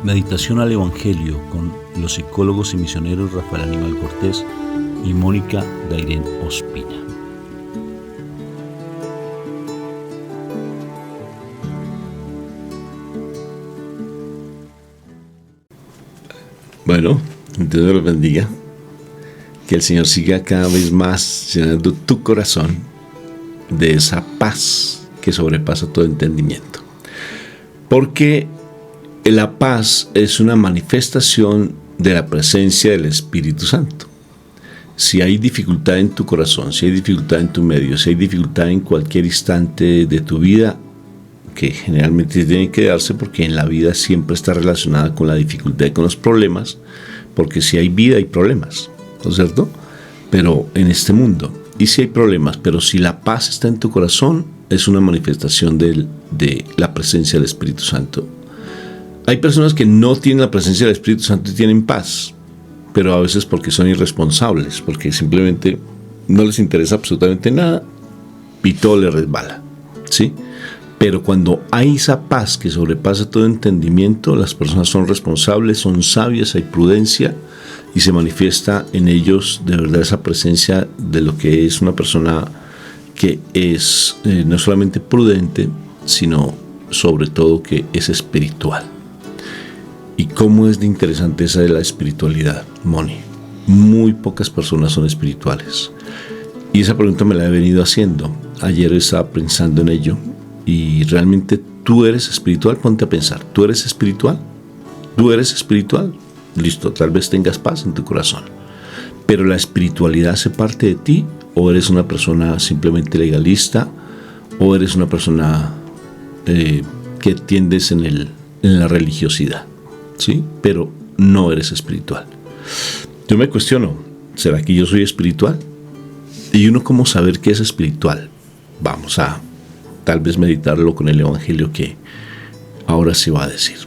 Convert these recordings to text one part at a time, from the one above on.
Meditación al Evangelio con los psicólogos y misioneros Rafael Aníbal Cortés y Mónica Dairén Ospina. Bueno, Dios los bendiga. Que el Señor siga cada vez más llenando tu corazón de esa paz que sobrepasa todo entendimiento. Porque la paz es una manifestación de la presencia del Espíritu Santo. Si hay dificultad en tu corazón, si hay dificultad en tu medio, si hay dificultad en cualquier instante de tu vida, que generalmente tiene que darse porque en la vida siempre está relacionada con la dificultad y con los problemas, porque si hay vida hay problemas, ¿no es cierto? Pero en este mundo, y si hay problemas, pero si la paz está en tu corazón, es una manifestación de la presencia del Espíritu Santo. Hay personas que no tienen la presencia del Espíritu Santo y tienen paz, pero a veces porque son irresponsables, porque simplemente no les interesa absolutamente nada y todo les resbala, ¿sí? Pero cuando hay esa paz que sobrepasa todo entendimiento, las personas son responsables, son sabias, hay prudencia y se manifiesta en ellos de verdad esa presencia de lo que es una persona que es no solamente prudente, sino sobre todo que es espiritual. ¿Y cómo es de interesante esa de la espiritualidad, Moni? Muy pocas personas son espirituales. Y esa pregunta me la he venido haciendo. Ayer estaba pensando en ello. Y realmente tú eres espiritual. Ponte a pensar, ¿tú eres espiritual? ¿Tú eres espiritual? Listo, tal vez tengas paz en tu corazón. Pero la espiritualidad hace parte de ti, o eres una persona simplemente legalista, o eres una persona que tiendes en la religiosidad. ¿Sí? Pero no eres espiritual. Yo me cuestiono, ¿será que yo soy espiritual? ¿Y uno cómo saber qué es espiritual? Vamos a tal vez meditarlo con el Evangelio que ahora se va a decir.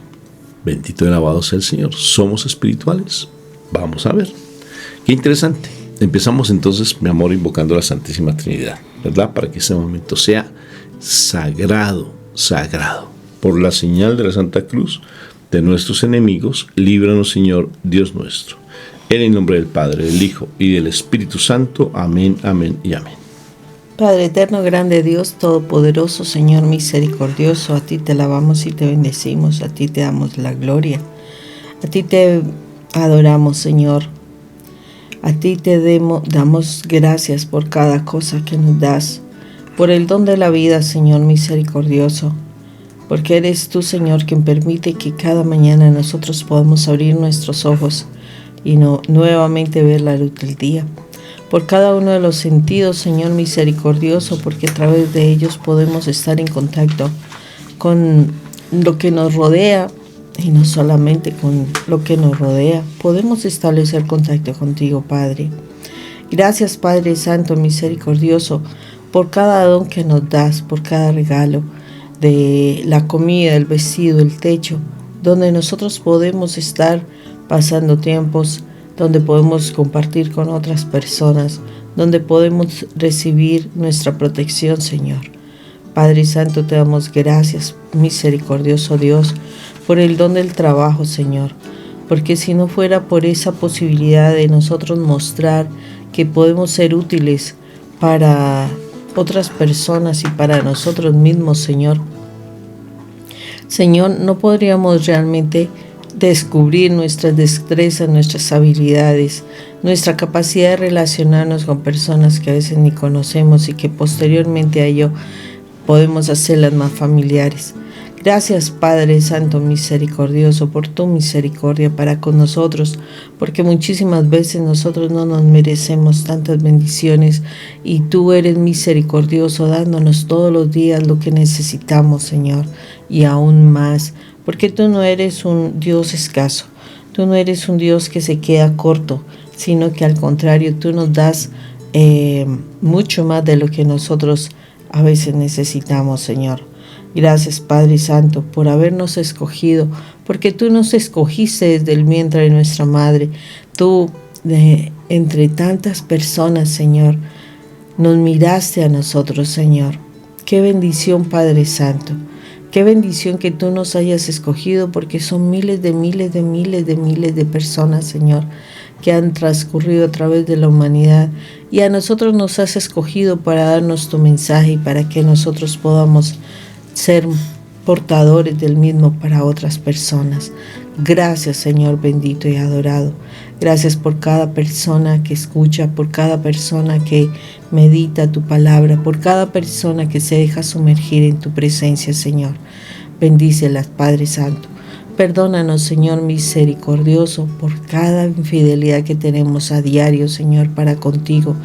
Bendito y alabado sea el Señor. ¿Somos espirituales? Vamos a ver. Qué interesante. Empezamos entonces, mi amor, invocando a la Santísima Trinidad, ¿verdad? Para que ese momento sea sagrado, sagrado. Por la señal de la Santa Cruz de nuestros enemigos, líbranos, Señor, Dios nuestro. En el nombre del Padre, del Hijo y del Espíritu Santo. Amén, amén y amén. Padre eterno, grande Dios, todopoderoso, Señor misericordioso, a ti te alabamos y te bendecimos, a ti te damos la gloria, a ti te adoramos, Señor, a ti te damos gracias por cada cosa que nos das, por el don de la vida, Señor misericordioso, porque eres tú, Señor, quien permite que cada mañana nosotros podamos abrir nuestros ojos y nuevamente ver la luz del día. Por cada uno de los sentidos, Señor misericordioso, porque a través de ellos podemos estar en contacto con lo que nos rodea y no solamente con lo que nos rodea. Podemos establecer contacto contigo, Padre. Gracias, Padre Santo misericordioso, por cada don que nos das, por cada regalo de la comida, el vestido, el techo, donde nosotros podemos estar pasando tiempos, donde podemos compartir con otras personas, donde podemos recibir nuestra protección, Señor. Padre Santo, te damos gracias, misericordioso Dios, por el don del trabajo, Señor, porque si no fuera por esa posibilidad de nosotros mostrar que podemos ser útiles para otras personas y para nosotros mismos, Señor, no podríamos realmente descubrir nuestras destrezas, nuestras habilidades, nuestra capacidad de relacionarnos con personas que a veces ni conocemos y que posteriormente a ello podemos hacerlas más familiares. Gracias, Padre Santo misericordioso, por tu misericordia para con nosotros, porque muchísimas veces nosotros no nos merecemos tantas bendiciones y tú eres misericordioso dándonos todos los días lo que necesitamos, Señor, y aún más, porque tú no eres un Dios escaso, tú no eres un Dios que se queda corto, sino que al contrario, tú nos das mucho más de lo que nosotros a veces necesitamos, Señor. Gracias, Padre Santo, por habernos escogido, porque tú nos escogiste desde el vientre de nuestra madre. Tú, entre tantas personas, Señor, nos miraste a nosotros, Señor. Qué bendición, Padre Santo. Qué bendición que tú nos hayas escogido, porque son miles de personas, Señor, que han transcurrido a través de la humanidad, y a nosotros nos has escogido para darnos tu mensaje y para que nosotros podamos ser portadores del mismo para otras personas. Gracias, Señor bendito y adorado. Gracias por cada persona que escucha, por cada persona que medita tu palabra, por cada persona que se deja sumergir en tu presencia, Señor. Bendícelas, Padre Santo. Perdónanos, Señor misericordioso, por cada infidelidad que tenemos a diario, Señor, para contigo.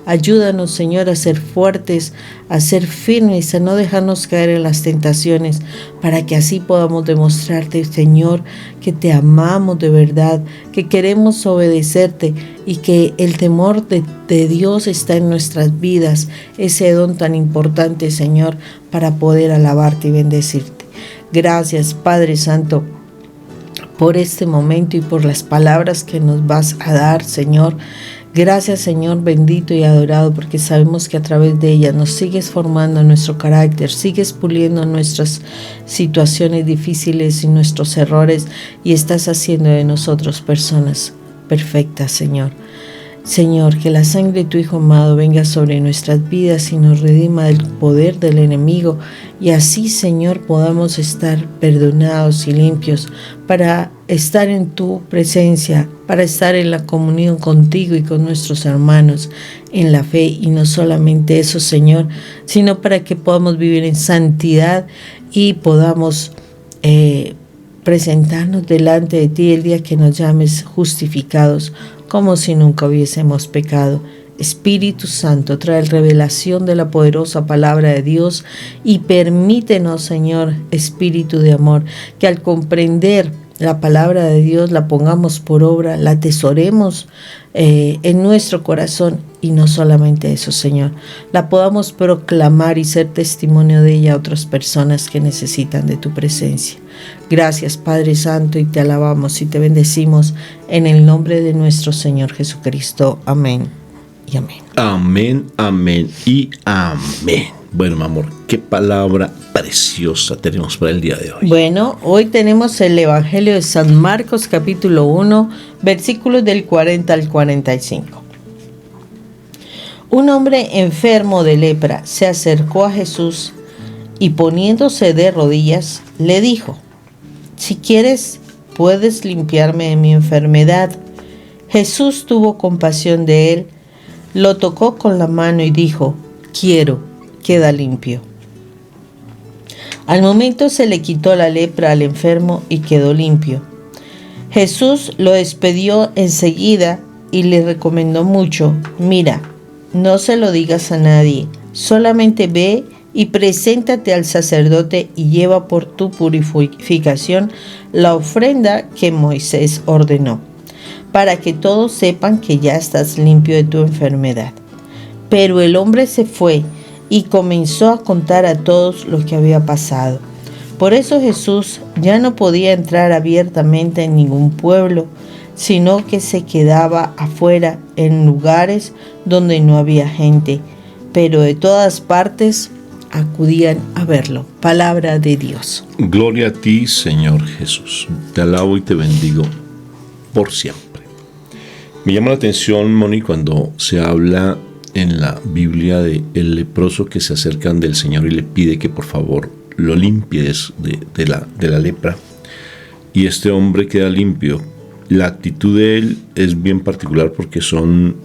Ayúdanos, Señor, a ser fuertes, a ser firmes, a no dejarnos caer en las tentaciones, para que así podamos demostrarte, Señor, que te amamos de verdad, que queremos obedecerte y que el temor de Dios está en nuestras vidas, ese don tan importante, Señor, para poder alabarte y bendecirte. Gracias, Padre Santo, por este momento y por las palabras que nos vas a dar, Señor. Gracias, Señor bendito y adorado, porque sabemos que a través de ellas nos sigues formando nuestro carácter, sigues puliendo nuestras situaciones difíciles y nuestros errores, y estás haciendo de nosotros personas perfectas, Señor. Señor, que la sangre de tu Hijo amado venga sobre nuestras vidas y nos redima del poder del enemigo, y así, Señor, podamos estar perdonados y limpios para estar en tu presencia, para estar en la comunión contigo y con nuestros hermanos en la fe. Y no solamente eso, Señor, sino para que podamos vivir en santidad y podamos presentarnos delante de ti el día que nos llames justificados, como si nunca hubiésemos pecado. Espíritu Santo, trae revelación de la poderosa palabra de Dios y permítenos, Señor, Espíritu de amor, que al comprender la palabra de Dios la pongamos por obra, la atesoremos en nuestro corazón, y no solamente eso, Señor, la podamos proclamar y ser testimonio de ella a otras personas que necesitan de tu presencia. Gracias, Padre Santo, y te alabamos y te bendecimos en el nombre de nuestro Señor Jesucristo. Amén y amén. Amén, amén y amén. Bueno, mi amor, qué palabra preciosa tenemos para el día de hoy. Bueno, hoy tenemos el Evangelio de San Marcos, capítulo 1, versículos del 40 al 45. Un hombre enfermo de lepra se acercó a Jesús y, poniéndose de rodillas, le dijo: si quieres, puedes limpiarme de mi enfermedad. Jesús tuvo compasión de él, lo tocó con la mano y dijo: quiero, queda limpio. Al momento se le quitó la lepra al enfermo y quedó limpio. Jesús lo despidió enseguida y le recomendó mucho: mira, no se lo digas a nadie, solamente ve y preséntate al sacerdote y lleva por tu purificación la ofrenda que Moisés ordenó, para que todos sepan que ya estás limpio de tu enfermedad. Pero el hombre se fue y comenzó a contar a todos lo que había pasado. Por eso Jesús ya no podía entrar abiertamente en ningún pueblo, sino que se quedaba afuera en lugares donde no había gente, pero de todas partes acudían a verlo. Palabra de Dios. Gloria a ti, Señor Jesús. Te alabo y te bendigo por siempre. Me llama la atención, Moni, cuando se habla en la Biblia de el leproso que se acercan del Señor y le pide que por favor lo limpie de la lepra, y este hombre queda limpio. La actitud de él es bien particular porque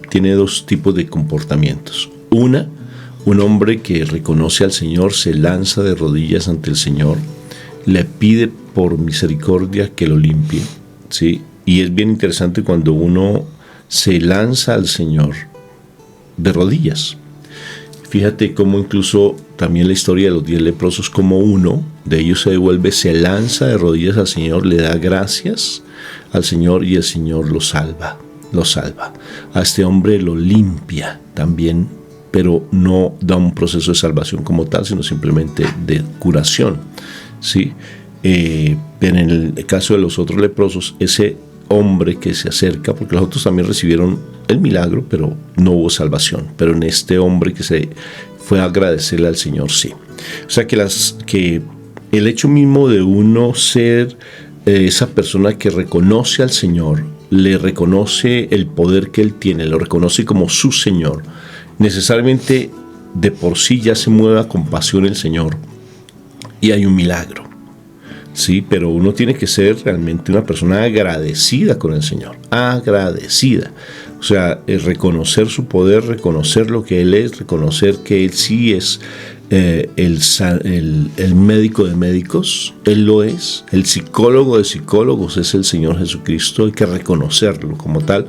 tiene dos tipos de comportamientos. Un hombre que reconoce al Señor, se lanza de rodillas ante el Señor, le pide por misericordia que lo limpie, ¿sí? Y es bien interesante cuando uno se lanza al Señor de rodillas. Fíjate cómo incluso también la historia de los 10 leprosos, como uno de ellos se devuelve, se lanza de rodillas al Señor, le da gracias al Señor y el Señor lo salva. A este hombre lo limpia también, pero no da un proceso de salvación como tal, sino simplemente de curación, ¿sí? Pero en el caso de los otros leprosos, ese hombre que se acerca, porque los otros también recibieron el milagro, pero no hubo salvación. Pero en este hombre que se fue a agradecerle al Señor, sí. O sea que el hecho mismo de uno ser esa persona que reconoce al Señor, le reconoce el poder que Él tiene, lo reconoce como su Señor, necesariamente de por sí ya se mueve a compasión el Señor y hay un milagro. Sí, pero uno tiene que ser realmente una persona agradecida con el Señor, agradecida. O sea, reconocer su poder, reconocer lo que Él es, reconocer que Él sí es el médico de médicos, Él lo es, el psicólogo de psicólogos es el Señor Jesucristo, hay que reconocerlo como tal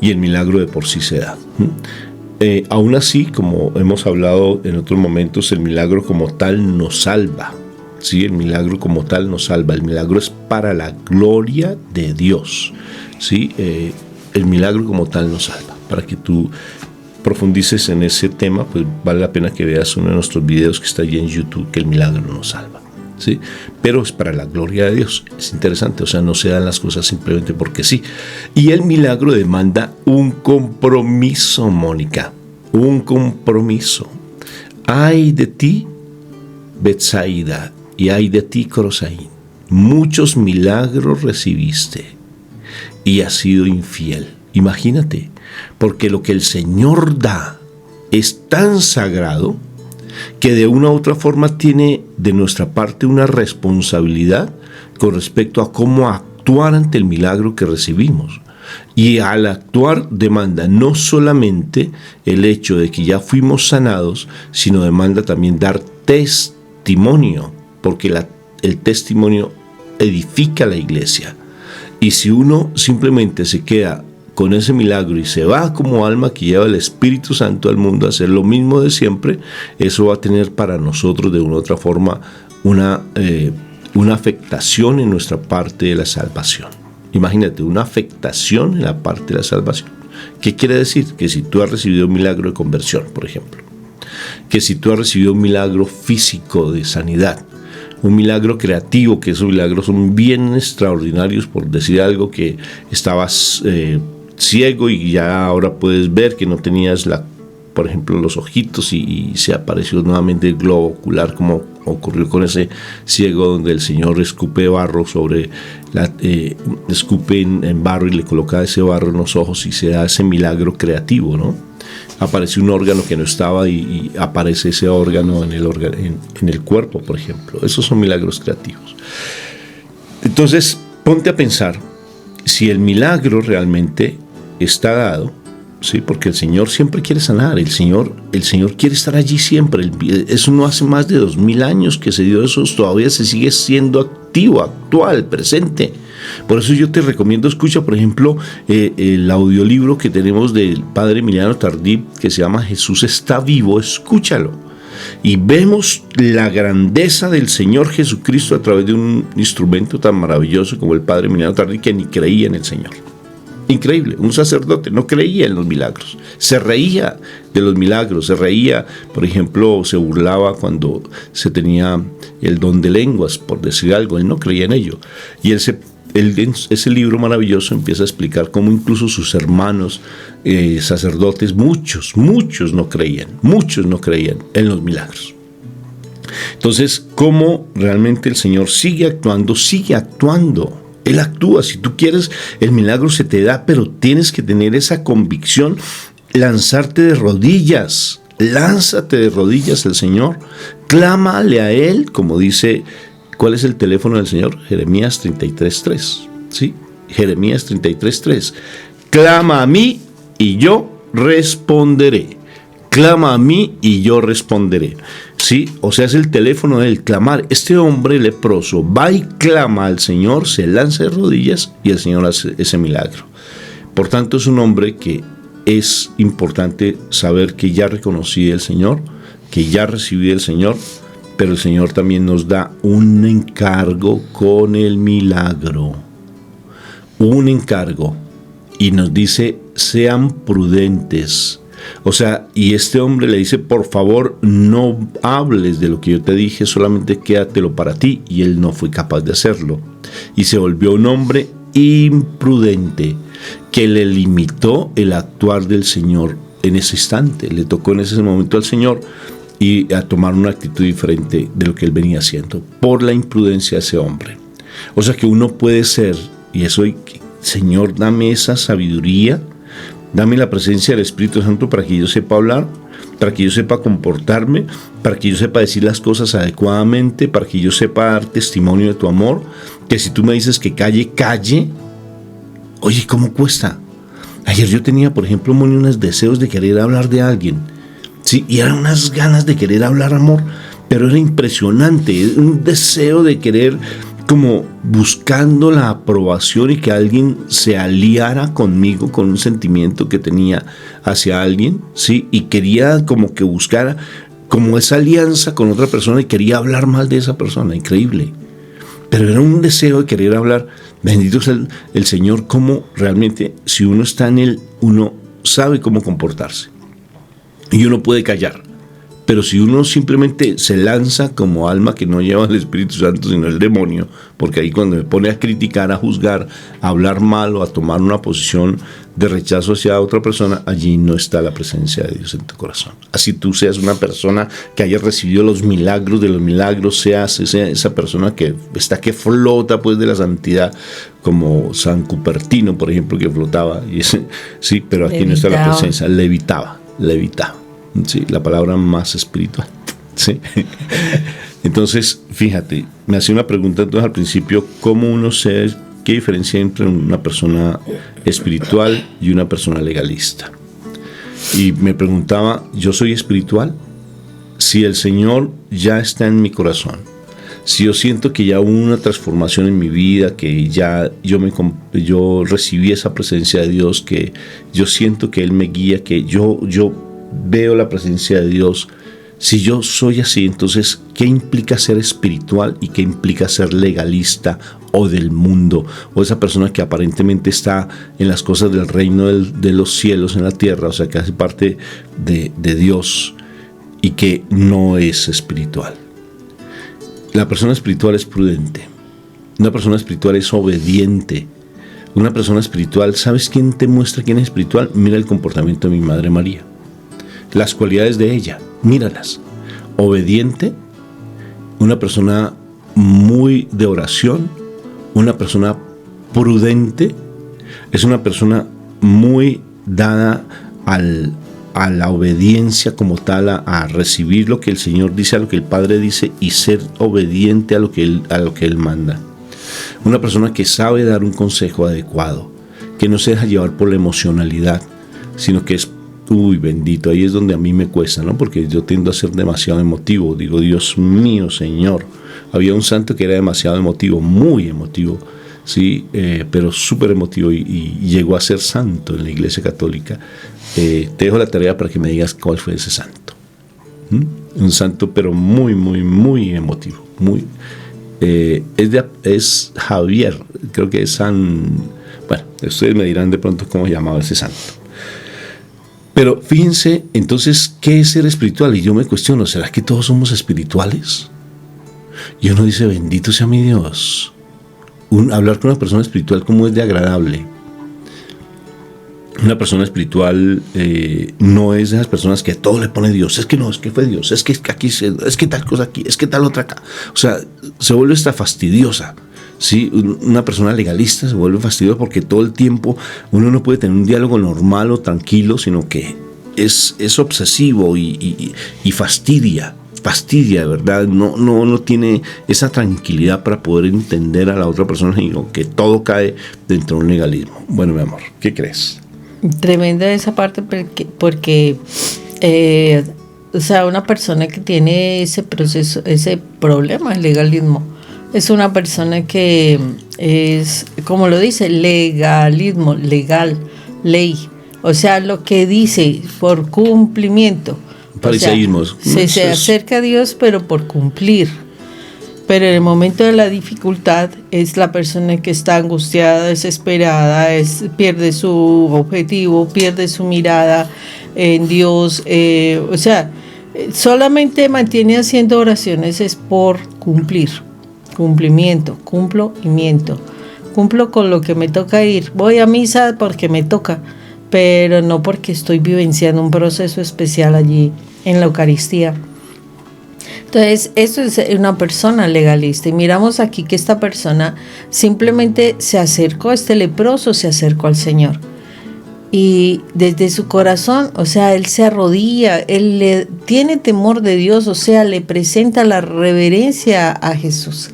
y el milagro de por sí se da. Aún así, como hemos hablado en otros momentos, el milagro como tal nos salva. Sí, el milagro como tal nos salva. El milagro es para la gloria de Dios. Sí, el milagro como tal nos salva. Para que tú profundices en ese tema, pues vale la pena que veas uno de nuestros videos que está allí en YouTube, que el milagro nos salva. ¿Sí? Pero es para la gloria de Dios. Es interesante, o sea, no se dan las cosas simplemente porque sí. Y el milagro demanda un compromiso, Mónica, un compromiso. Ay de ti, Betsaida, y ay de ti, Corosaín. Muchos milagros recibiste y has sido infiel. Imagínate, porque lo que el Señor da es tan sagrado que de una u otra forma tiene de nuestra parte una responsabilidad con respecto a cómo actuar ante el milagro que recibimos. Y al actuar demanda no solamente el hecho de que ya fuimos sanados, sino demanda también dar testimonio, porque el testimonio edifica la iglesia. Y si uno simplemente se queda con ese milagro y se va como alma que lleva el Espíritu Santo al mundo a hacer lo mismo de siempre, eso va a tener para nosotros de una u otra forma una afectación en nuestra parte de la salvación. Imagínate, una afectación en la parte de la salvación. ¿Qué quiere decir? Que si tú has recibido un milagro de conversión, por ejemplo, que si tú has recibido un milagro físico de sanidad, un milagro creativo, que esos milagros son bien extraordinarios, por decir algo, que estabas ciego y ya ahora puedes ver, que no tenías por ejemplo, los ojitos y se apareció nuevamente el globo ocular, como ocurrió con ese ciego donde el Señor escupe barro escupe en barro y le coloca ese barro en los ojos y se da ese milagro creativo, ¿no? Aparece un órgano que no estaba y aparece ese órgano en el cuerpo, por ejemplo. Esos son milagros creativos. Entonces, ponte a pensar si el milagro realmente está dado, ¿sí? Porque el Señor siempre quiere sanar, el Señor quiere estar allí siempre. Eso no hace más de 2000 años que se dio eso, todavía se sigue siendo activo, actual, presente. Por eso yo te recomiendo, escucha, por ejemplo, el audiolibro que tenemos del Padre Emiliano Tardí, que se llama Jesús está vivo, escúchalo. Y vemos la grandeza del Señor Jesucristo a través de un instrumento tan maravilloso como el Padre Emiliano Tardí, que ni creía en el Señor. Increíble, un sacerdote no creía en los milagros, se reía de los milagros, se reía, por ejemplo, se burlaba cuando se tenía el don de lenguas, por decir algo, él no creía en ello. Y ese libro maravilloso empieza a explicar cómo incluso sus hermanos sacerdotes, muchos no creían en los milagros. Entonces, cómo realmente el Señor sigue actuando. Él actúa, si tú quieres, el milagro se te da, pero tienes que tener esa convicción, lánzate de rodillas al Señor, clámale a Él, como dice, ¿cuál es el teléfono del Señor? Jeremías 33:3, ¿sí? Jeremías 33:3, clama a mí y yo responderé. Clama a mí y yo responderé. Sí, o sea, es el teléfono del clamar. Este hombre leproso va y clama al Señor, se lanza de rodillas y el Señor hace ese milagro. Por tanto, es un hombre que es importante saber que ya reconocí al Señor, que ya recibí del Señor, pero el Señor también nos da un encargo con el milagro. Un encargo. Y nos dice, sean prudentes. O sea, y este hombre le dice, por favor, no hables de lo que yo te dije, solamente quédatelo para ti. Y él no fue capaz de hacerlo. Y se volvió un hombre imprudente, que le limitó el actuar del Señor en ese instante. Le tocó en ese momento al Señor y a tomar una actitud diferente de lo que él venía haciendo por la imprudencia de ese hombre. O sea que uno puede ser, y eso, Señor, dame esa sabiduría, dame la presencia del Espíritu Santo para que yo sepa hablar, para que yo sepa comportarme, para que yo sepa decir las cosas adecuadamente, para que yo sepa dar testimonio de tu amor, que si tú me dices que calle, calle. Oye, ¿cómo cuesta? Ayer yo tenía, por ejemplo, unos deseos de querer hablar de alguien, sí, y eran unas ganas de querer hablar amor, pero era impresionante, un deseo de querer, como buscando la aprobación y que alguien se aliara conmigo con un sentimiento que tenía hacia alguien, ¿sí? Y quería como que buscara como esa alianza con otra persona y quería hablar mal de esa persona, increíble. Pero era un deseo de querer hablar. Bendito sea el Señor, como realmente si uno está en Él, uno sabe cómo comportarse y uno puede callar. Pero si uno simplemente se lanza como alma que no lleva el Espíritu Santo, sino el demonio, porque ahí cuando me pone a criticar, a juzgar, a hablar mal o a tomar una posición de rechazo hacia otra persona, allí no está la presencia de Dios en tu corazón. Así tú seas una persona que haya recibido los milagros de los milagros, seas esa persona que está que flota pues de la santidad, como San Cupertino, por ejemplo, que flotaba. Sí, pero aquí no está la presencia, levitaba. Sí, la palabra más espiritual. Sí. Entonces, fíjate, me hacía una pregunta entonces al principio, ¿cómo uno sabe qué diferencia entre una persona espiritual y una persona legalista? Y me preguntaba, ¿yo soy espiritual? Si el Señor ya está en mi corazón, si yo siento que ya hubo una transformación en mi vida, que ya yo recibí esa presencia de Dios, que yo siento que Él me guía, que yo veo la presencia de Dios. Si yo soy así, entonces, ¿qué implica ser espiritual y qué implica ser legalista o del mundo? O esa persona que aparentemente está en las cosas del reino de los cielos en la tierra, o sea, que hace parte de Dios y que no es espiritual. La persona espiritual es prudente. Una persona espiritual es obediente. Una persona espiritual, ¿sabes quién te muestra quién es espiritual? Mira el comportamiento de mi Madre María. Las cualidades de ella, míralas. Obediente, una persona muy de oración, una persona prudente, es una persona muy dada a la obediencia como tal, a recibir lo que el Señor dice, a lo que el Padre dice y ser obediente a lo que Él manda. Una persona que sabe dar un consejo adecuado, que no se deja llevar por la emocionalidad, sino que es bendito, ahí es donde a mí me cuesta, ¿no? Porque yo tiendo a ser demasiado emotivo. Digo, Dios mío, Señor. Había un santo que era demasiado emotivo, muy emotivo, sí, pero súper emotivo y llegó a ser santo en la Iglesia Católica. Te dejo la tarea para que me digas cuál fue ese santo. Un santo, pero muy, muy, muy emotivo. Es Javier, creo que es San. Bueno, ustedes me dirán de pronto cómo llamaba ese santo. Pero fíjense, entonces, ¿qué es ser espiritual? Y yo me cuestiono, ¿será que todos somos espirituales? Y uno dice, bendito sea mi Dios. Hablar con una persona espiritual, ¿cómo es de agradable? Una persona espiritual no es de esas personas que a todo le pone Dios. Es que no, es que fue Dios, es que aquí, es que tal cosa aquí, es que tal otra acá. O sea, se vuelve esta fastidiosa. Sí, una persona legalista se vuelve fastidiosa porque todo el tiempo uno no puede tener un diálogo normal o tranquilo, sino que es obsesivo y fastidia, de verdad. No tiene esa tranquilidad para poder entender a la otra persona, sino que todo cae dentro de un legalismo. Bueno, mi amor, ¿qué crees? Tremenda esa parte porque o sea, una persona que tiene ese proceso, ese problema, el legalismo, es una persona que es, como lo dice, legalismo, legal, ley. O sea, lo que dice por cumplimiento. Fariseísmo. O sea, se acerca a Dios, pero por cumplir. Pero en el momento de la dificultad es la persona que está angustiada, desesperada, pierde su objetivo, pierde su mirada en Dios. O sea, solamente mantiene haciendo oraciones es por cumplir. Cumplimiento, cumplo y miento. Cumplo con lo que me toca ir. Voy a misa porque me toca, pero no porque estoy vivenciando un proceso especial allí en la Eucaristía. Entonces, eso es una persona legalista. Y miramos aquí que esta persona simplemente se acercó, este leproso se acercó al Señor. Y desde su corazón, o sea, él se arrodilla, él tiene temor de Dios, o sea, le presenta la reverencia a Jesús.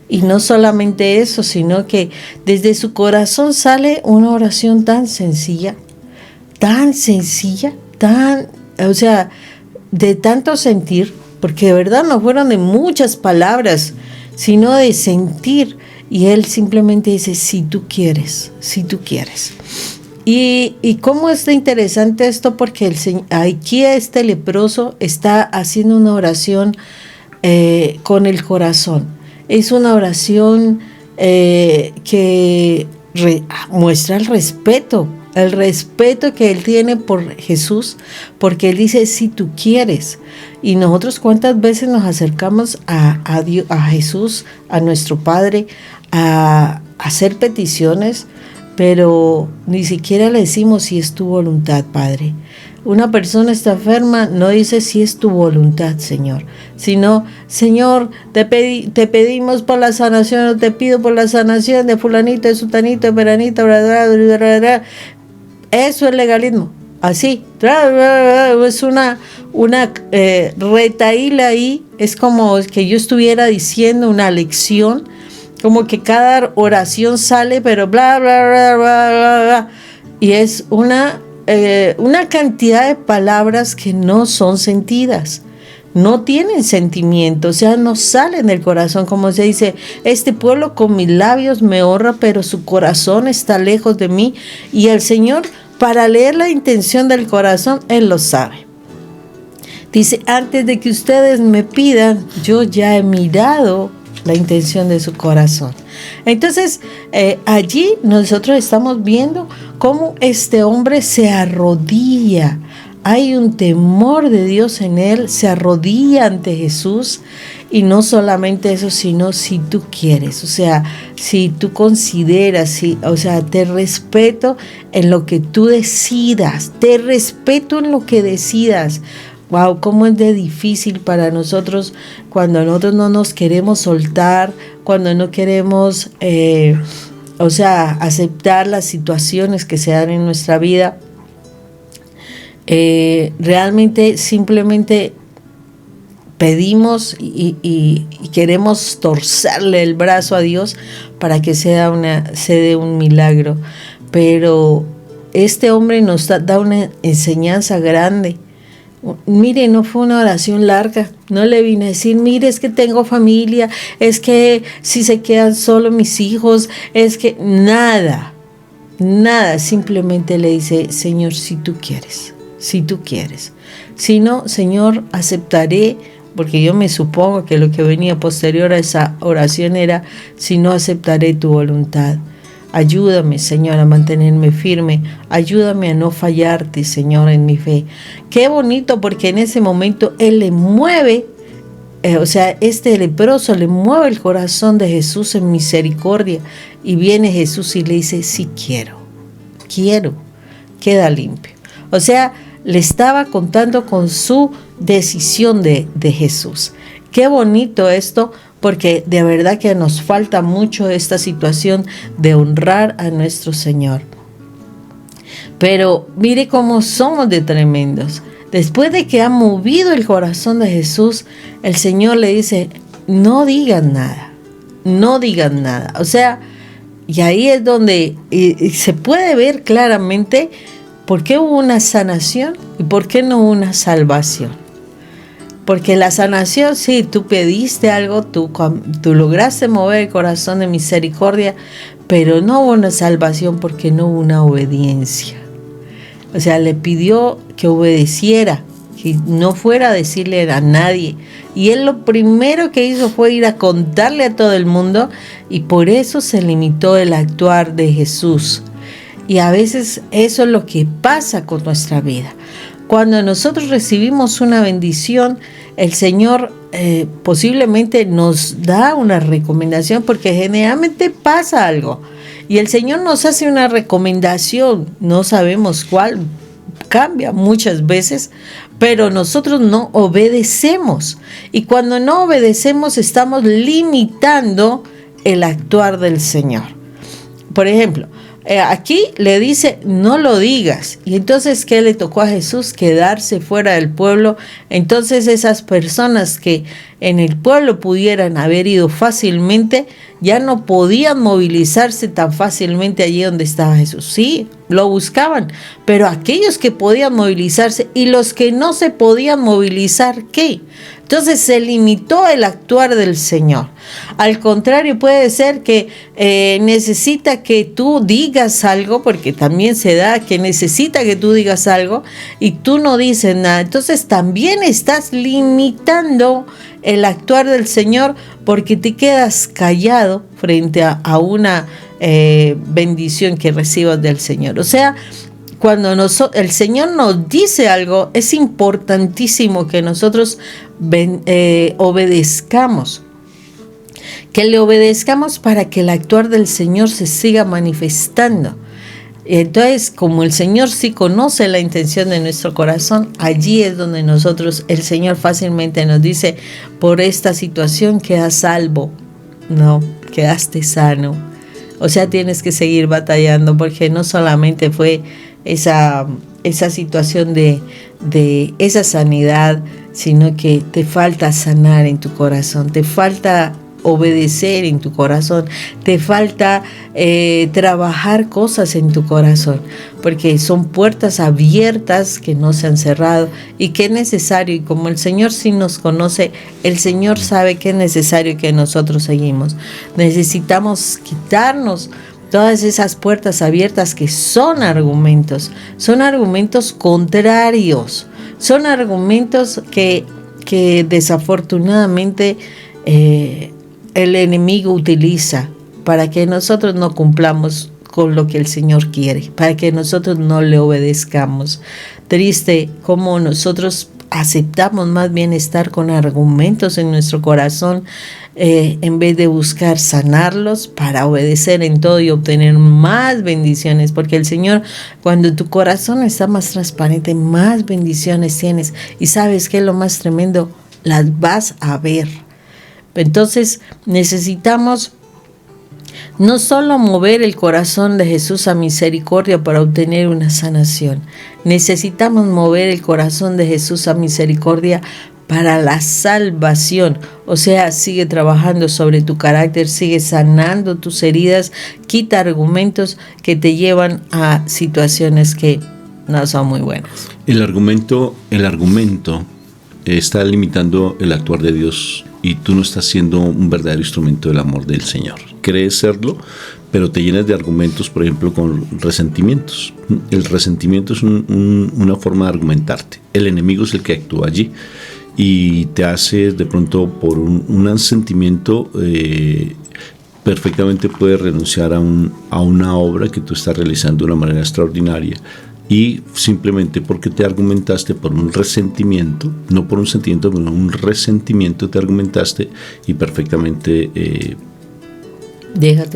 Y no solamente eso, sino que desde su corazón sale una oración tan sencilla, o sea, de tanto sentir, porque de verdad no fueron de muchas palabras, sino de sentir. Y él simplemente dice, si tú quieres, si tú quieres. Y cómo está interesante esto, porque aquí este leproso está haciendo una oración con el corazón. Es una oración que muestra el respeto que él tiene por Jesús, porque él dice, si tú quieres. Y nosotros cuántas veces nos acercamos a Dios, a Jesús, a nuestro Padre, a hacer peticiones, pero ni siquiera le decimos si es tu voluntad, Padre. Una persona está enferma, no dice si es tu voluntad, Señor, sino, Señor, te pedimos por la sanación, o te pido por la sanación de fulanito, de sutanito, de peranito, eso es legalismo, así, es una retaíla ahí, es como que yo estuviera diciendo una lección, como que cada oración sale, pero bla, bla, bla, bla, bla, bla. Y es una cantidad de palabras que no son sentidas, no tienen sentimiento, o sea, no salen del corazón, como se dice, este pueblo con mis labios me honra, pero su corazón está lejos de mí. Y el Señor, para leer la intención del corazón, Él lo sabe. Dice, antes de que ustedes me pidan, yo ya he mirado la intención de su corazón. Entonces, allí nosotros estamos viendo cómo este hombre se arrodilla. Hay un temor de Dios en él, se arrodilla ante Jesús. Y no solamente eso, sino si tú quieres, o sea, si tú consideras, o sea, te respeto en lo que tú decidas, te respeto en lo que decidas. Wow, cómo es de difícil para nosotros cuando nosotros no nos queremos soltar, cuando no queremos, aceptar las situaciones que se dan en nuestra vida. Realmente simplemente pedimos y queremos torcerle el brazo a Dios para que se dé un milagro. Pero este hombre nos da una enseñanza grande. Mire, no fue una oración larga, no le vine a decir, mire, es que tengo familia, es que si se quedan solo mis hijos, es que nada, simplemente le dice, Señor, si tú quieres, si no, Señor, aceptaré, porque yo me supongo que lo que venía posterior a esa oración era, si no, aceptaré tu voluntad. Ayúdame, Señor, a mantenerme firme. Ayúdame a no fallarte, Señor, en mi fe. Qué bonito, porque en ese momento Él le mueve, este leproso le mueve el corazón de Jesús en misericordia. Y viene Jesús y le dice, sí quiero, queda limpio. O sea, le estaba contando con su decisión de Jesús. Qué bonito esto, porque de verdad que nos falta mucho esta situación de honrar a nuestro Señor. Pero mire cómo somos de tremendos. Después de que ha movido el corazón de Jesús, el Señor le dice, no digan nada. O sea, y ahí es donde se puede ver claramente por qué hubo una sanación y por qué no hubo una salvación. Porque la sanación, sí, tú pediste algo, tú lograste mover el corazón de misericordia, pero no hubo una salvación porque no hubo una obediencia. O sea, le pidió que obedeciera, que no fuera a decirle a nadie. Y él lo primero que hizo fue ir a contarle a todo el mundo, y por eso se limitó el actuar de Jesús. Y a veces eso es lo que pasa con nuestra vida. Cuando nosotros recibimos una bendición, el Señor posiblemente nos da una recomendación, porque generalmente pasa algo y el Señor nos hace una recomendación, no sabemos cuál, cambia muchas veces, pero nosotros no obedecemos. Y cuando no obedecemos estamos limitando el actuar del Señor. Por ejemplo, aquí le dice, no lo digas. Y entonces, ¿qué le tocó a Jesús? Quedarse fuera del pueblo. Entonces, esas personas que en el pueblo pudieran haber ido fácilmente, ya no podían movilizarse tan fácilmente allí donde estaba Jesús. Sí, lo buscaban, pero aquellos que podían movilizarse y los que no se podían movilizar, ¿qué? Entonces se limitó el actuar del Señor. Al contrario, puede ser que necesita que tú digas algo, porque también se da que necesita que tú digas algo y tú no dices nada. Entonces también estás limitando el actuar del Señor porque te quedas callado frente a una bendición que recibas del Señor. O sea, cuando el Señor nos dice algo, es importantísimo que nosotros obedezcamos. Que le obedezcamos para que el actuar del Señor se siga manifestando. Entonces, como el Señor sí conoce la intención de nuestro corazón, allí es donde el Señor fácilmente nos dice, por esta situación quedas salvo, no, quedaste sano. O sea, tienes que seguir batallando, porque no solamente fue esa situación de esa sanidad, sino que te falta sanar en tu corazón, te falta obedecer en tu corazón, te falta trabajar cosas en tu corazón, porque son puertas abiertas que no se han cerrado y que es necesario, y como el Señor sí nos conoce, el Señor sabe que es necesario que nosotros seguimos. Necesitamos quitarnos todas esas puertas abiertas que son argumentos contrarios, son argumentos que desafortunadamente el enemigo utiliza para que nosotros no cumplamos con lo que el Señor quiere, para que nosotros no le obedezcamos. Triste como nosotros aceptamos más bien estar con argumentos en nuestro corazón en vez de buscar sanarlos para obedecer en todo y obtener más bendiciones, porque el Señor, cuando tu corazón está más transparente, más bendiciones tienes, y sabes que es lo más tremendo, las vas a ver. Entonces necesitamos no solo mover el corazón de Jesús a misericordia para obtener una sanación, necesitamos mover el corazón de Jesús a misericordia para la salvación. O sea, sigue trabajando sobre tu carácter, sigue sanando tus heridas, quita argumentos que te llevan a situaciones que no son muy buenas. El argumento está limitando el actuar de Dios y tú no estás siendo un verdadero instrumento del amor del Señor. Crees serlo, pero te llenas de argumentos, por ejemplo, con resentimientos. El resentimiento es una forma de argumentarte. El enemigo es el que actúa allí y te hace de pronto por un sentimiento perfectamente puedes renunciar a una obra que tú estás realizando de una manera extraordinaria. Y simplemente porque te argumentaste por un resentimiento, no por un sentimiento, pero un resentimiento te argumentaste y perfectamente dejas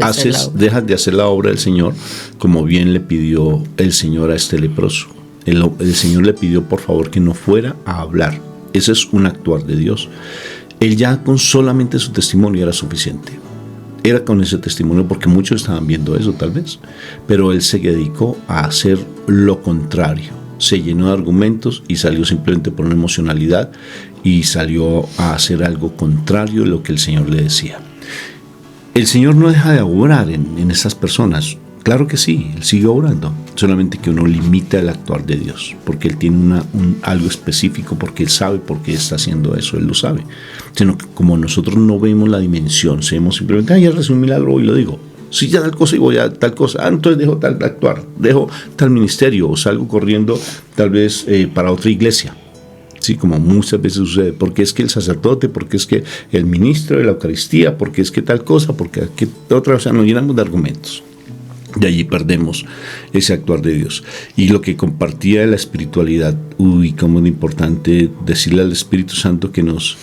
de hacer la obra del Señor como bien le pidió el Señor a este leproso. El Señor le pidió por favor que no fuera a hablar. Ese es un actuar de Dios. Él ya con solamente su testimonio era suficiente. Era con ese testimonio porque muchos estaban viendo eso tal vez, pero él se dedicó a hacer lo contrario, se llenó de argumentos y salió simplemente por una emocionalidad y salió a hacer algo contrario a lo que el Señor le decía. El Señor no deja de obrar en esas personas, claro que sí, Él sigue obrando, solamente que uno limita el actuar de Dios, porque Él tiene algo específico, porque Él sabe por qué está haciendo eso, Él lo sabe. Sino que como nosotros no vemos la dimensión, sabemos simplemente, ya recibí un milagro y lo digo. Si ya tal cosa y voy a tal cosa, entonces dejo tal actuar, dejo tal ministerio o salgo corriendo tal vez para otra iglesia. Sí, como muchas veces sucede, porque es que el sacerdote, porque es que el ministro de la Eucaristía, porque es que tal cosa, porque que otra, o sea, nos llenamos de argumentos. De allí perdemos ese actuar de Dios. Y lo que compartía de la espiritualidad, cómo es importante decirle al Espíritu Santo que nos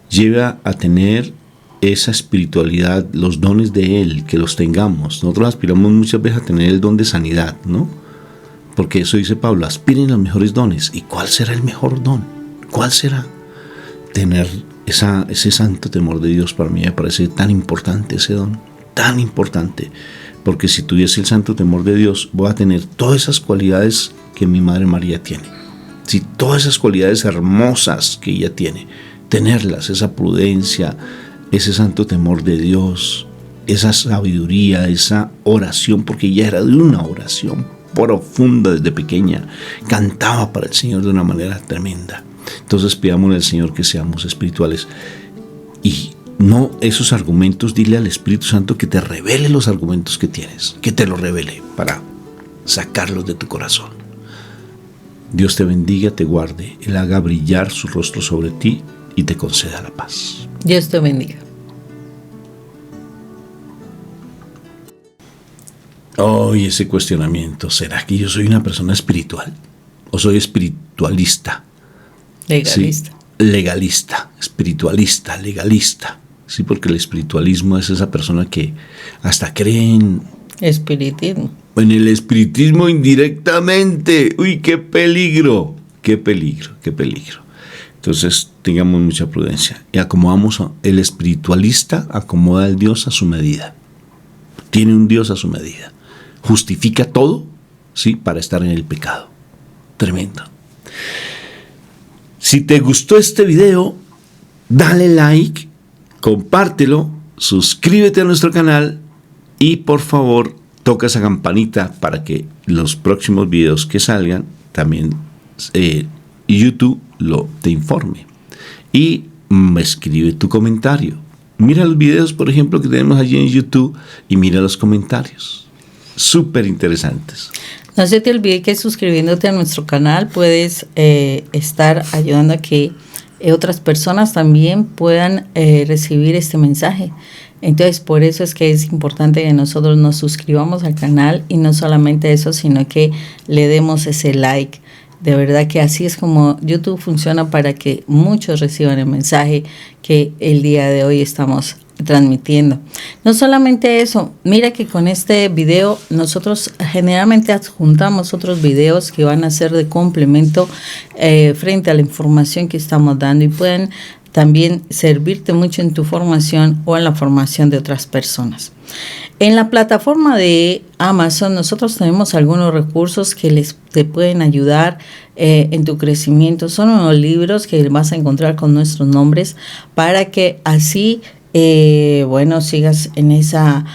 lleva a tener esa espiritualidad, los dones de Él, que los tengamos. Nosotros aspiramos muchas veces a tener el don de sanidad, ¿no? Porque eso dice Pablo, aspiren a los mejores dones. ¿Y cuál será el mejor don? ¿Cuál será? Tener ese santo temor de Dios. Para mí me parece tan importante ese don, tan importante. Porque si tuviese el santo temor de Dios, voy a tener todas esas cualidades que mi Madre María tiene. Si todas esas cualidades hermosas que ella tiene, tenerlas, esa prudencia, ese santo temor de Dios, esa sabiduría, esa oración, porque ella era de una oración profunda desde pequeña, cantaba para el Señor de una manera tremenda. Entonces pidámosle al Señor que seamos espirituales y no esos argumentos. Dile al Espíritu Santo que te revele los argumentos que tienes, que te los revele para sacarlos de tu corazón. Dios te bendiga, te guarde, Él haga brillar su rostro sobre ti y te conceda la paz. Dios te bendiga. Hoy ese cuestionamiento, ¿será que yo soy una persona espiritual o soy espiritualista? Legalista. Sí, legalista, espiritualista, legalista. Sí, porque el espiritualismo es esa persona que hasta cree en Espiritismo. En el espiritismo indirectamente. Uy, qué peligro, qué peligro, qué peligro. Entonces tengamos mucha prudencia y acomodamos el espiritualista, acomoda al Dios a su medida. Tiene un Dios a su medida. Justifica todo, sí, para estar en el pecado. Tremendo. Si te gustó este video, dale like, compártelo, suscríbete a nuestro canal y por favor toca esa campanita para que los próximos videos que salgan también YouTube te informe. Y escribe tu comentario. Mira los videos, por ejemplo, que tenemos allí en YouTube y mira los comentarios. Súper interesantes. No se te olvide que suscribiéndote a nuestro canal puedes estar ayudando a que otras personas también puedan recibir este mensaje. Entonces, por eso es que es importante que nosotros nos suscribamos al canal y no solamente eso, sino que le demos ese like. De verdad que así es como YouTube funciona para que muchos reciban el mensaje que el día de hoy estamos transmitiendo. No solamente eso, mira que con este video nosotros generalmente adjuntamos otros videos que van a ser de complemento frente a la información que estamos dando y pueden también servirte mucho en tu formación o en la formación de otras personas. En la plataforma de Amazon nosotros tenemos algunos recursos que te pueden ayudar en tu crecimiento. Son unos libros que vas a encontrar con nuestros nombres para que así sigas en esa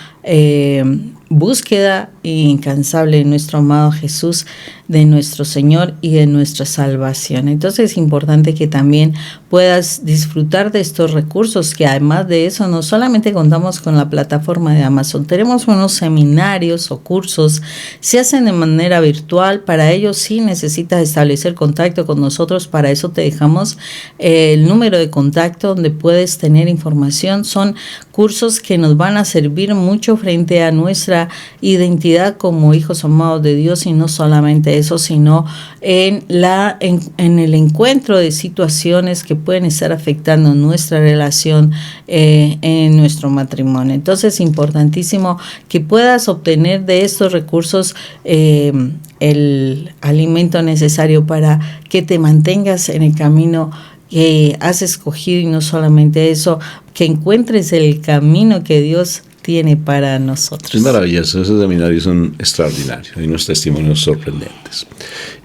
búsqueda incansable de nuestro amado Jesús, de nuestro Señor y de nuestra salvación. Entonces es importante que también puedas disfrutar de estos recursos, que además de eso no solamente contamos con la plataforma de Amazon, tenemos unos seminarios o cursos, se hacen de manera virtual. Para ello sí necesitas establecer contacto con nosotros, para eso te dejamos el número de contacto donde puedes tener información. Son cursos que nos van a servir mucho frente a nuestra identidad como hijos amados de Dios, y no solamente eso, sino en el encuentro de situaciones que pueden estar afectando nuestra relación en nuestro matrimonio. Entonces es importantísimo que puedas obtener de estos recursos el alimento necesario para que te mantengas en el camino que has escogido, y no solamente eso, que encuentres el camino que Dios tiene para nosotros. Es maravilloso, esos seminarios son extraordinarios, hay unos testimonios sorprendentes.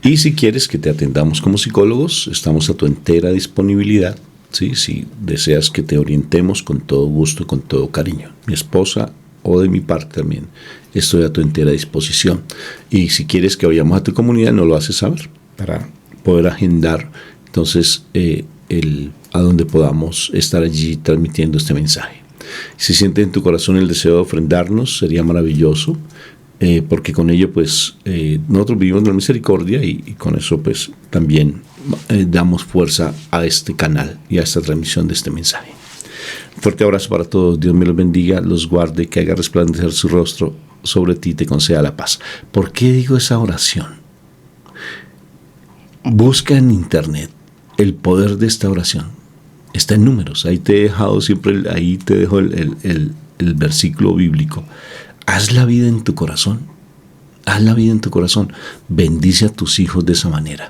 Y si quieres que te atendamos como psicólogos, estamos a tu entera disponibilidad, ¿sí? Si deseas que te orientemos, con todo gusto, con todo cariño. Mi esposa o de mi parte también estoy a tu entera disposición. Y si quieres que vayamos a tu comunidad, nos lo haces saber para poder agendar entonces a donde podamos estar allí transmitiendo este mensaje. Si sientes en tu corazón el deseo de ofrendarnos, sería maravilloso, porque con ello pues nosotros vivimos de la misericordia y con eso pues también damos fuerza a este canal y a esta transmisión de este mensaje. Un fuerte abrazo para todos, Dios me los bendiga, los guarde, que haga resplandecer su rostro sobre ti y te conceda la paz. ¿Por qué digo esa oración? Busca en internet el poder de esta oración. Está en Números, ahí te he dejado siempre, ahí te dejo el versículo bíblico. Haz la vida en tu corazón, Haz la vida en tu corazón. Bendice a tus hijos de esa manera.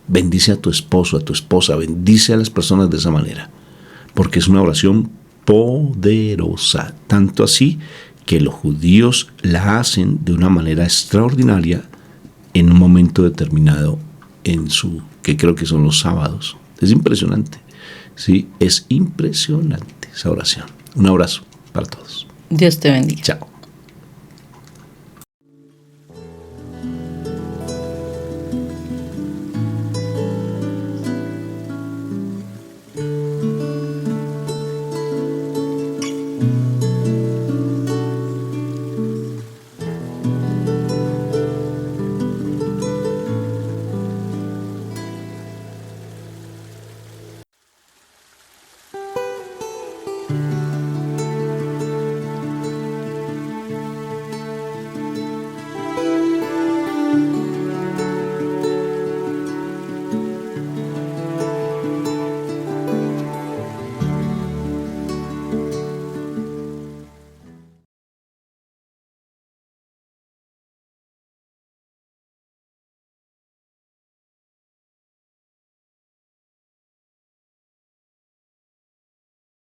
Bendice a tu esposo, a tu esposa. Bendice a las personas de esa manera. Porque es una oración poderosa. Tanto así que los judíos la hacen de una manera extraordinaria en un momento determinado que creo que son los sábados. Es impresionante. Sí, es impresionante esa oración. Un abrazo para todos. Dios te bendiga. Chao.